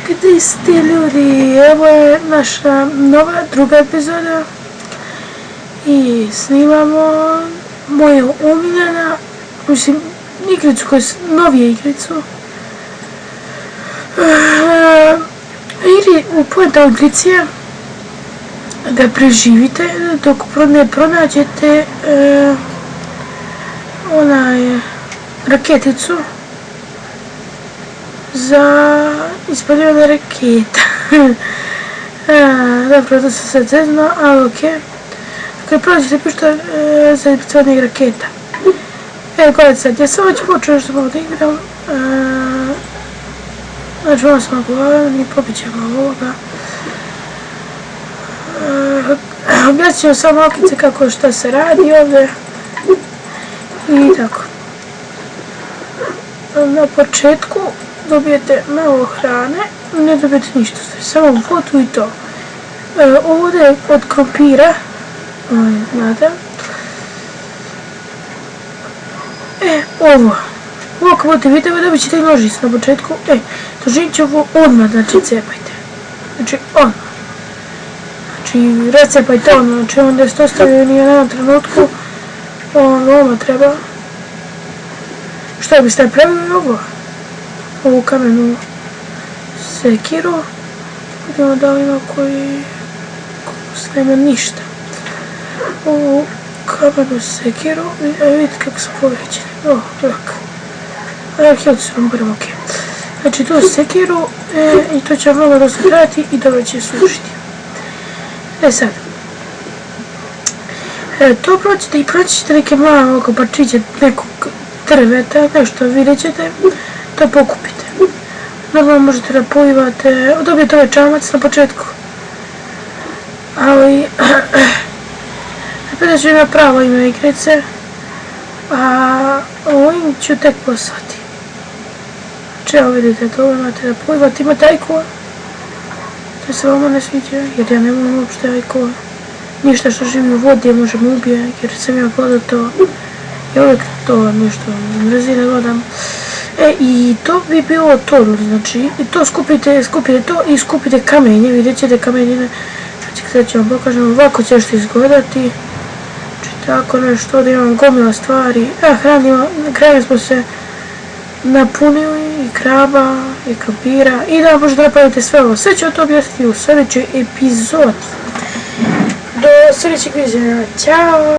Gdje ste ljudi? Evo je naša nova druga epizoda i snimamo moju omiljena, mislim, igricu koju novije igricu. Igri u poenta igrici je da preživite dok ne pronađete onaj raketicu za ispaljivanje raketa. Zapravo to se sad zezno, ali okej. Kad prođete pištolj za ispaljivanje raketa. Gledajte sad, ja sam već počeo nešto malo da igram. Znači ono sam govorio, mi popit ćemo ovoga. Objasnit ćemo samo malkice kako šta se radi ovdje. I tako. Na početku dobijete malo hrane, ne dobijete ništa, samo vodu i to. Ovdje je od krompira, znate. Ovo ako budete vidjeti, dobit ćete i nožicu na početku. Doživit će ovo odmah, znači cepajte. Znači odmah. Znači recepajte odmah, znači onda ste ostavili ni u jednom trenutku. Ovo treba. Šta biste napravili ovo? Ovu kamenu sekiru. Vidimo da li ima koji nema ništa. Ovu kamenu sekiru, vidite kako sam povećen. Lak. Arheolci su vam prvo okej. Znači tu sekiru i to će vam mnogo dosta trajati i dobro će služiti. Sad. To proćete i proćete neke male parčiće nekog drveta, nešto vidjet ćete, to pokupite. Normalno možete da polivate, dobijete ovaj čamac na početku. Ali, napitat ću ima pravo ime igrice, a ovim ću tek poslati. Znači, evo vidite, to imate da polivate, imate ajkova. To se vama ne sviđa, jer ja nemam uopšte ajkova. Ništa što živi u vodi možemo ubije, jer sam ja gledao to. I uvijek to nešto mrzi da gledam. I to bi bilo to, znači, i to skupite to i skupite kamenje, vidjet ćete kamenjine. Znači, sad ću vam pokažem, ovako će što izgledati. Znači, tako nešto, da imam gomila stvari. Hrane smo se napunili, i kraba, i krompira, i da možete napraviti sve ovo. Sve ću vam to objasniti u sljedećoj epizodi. Do sljedećeg viđenja, ćao!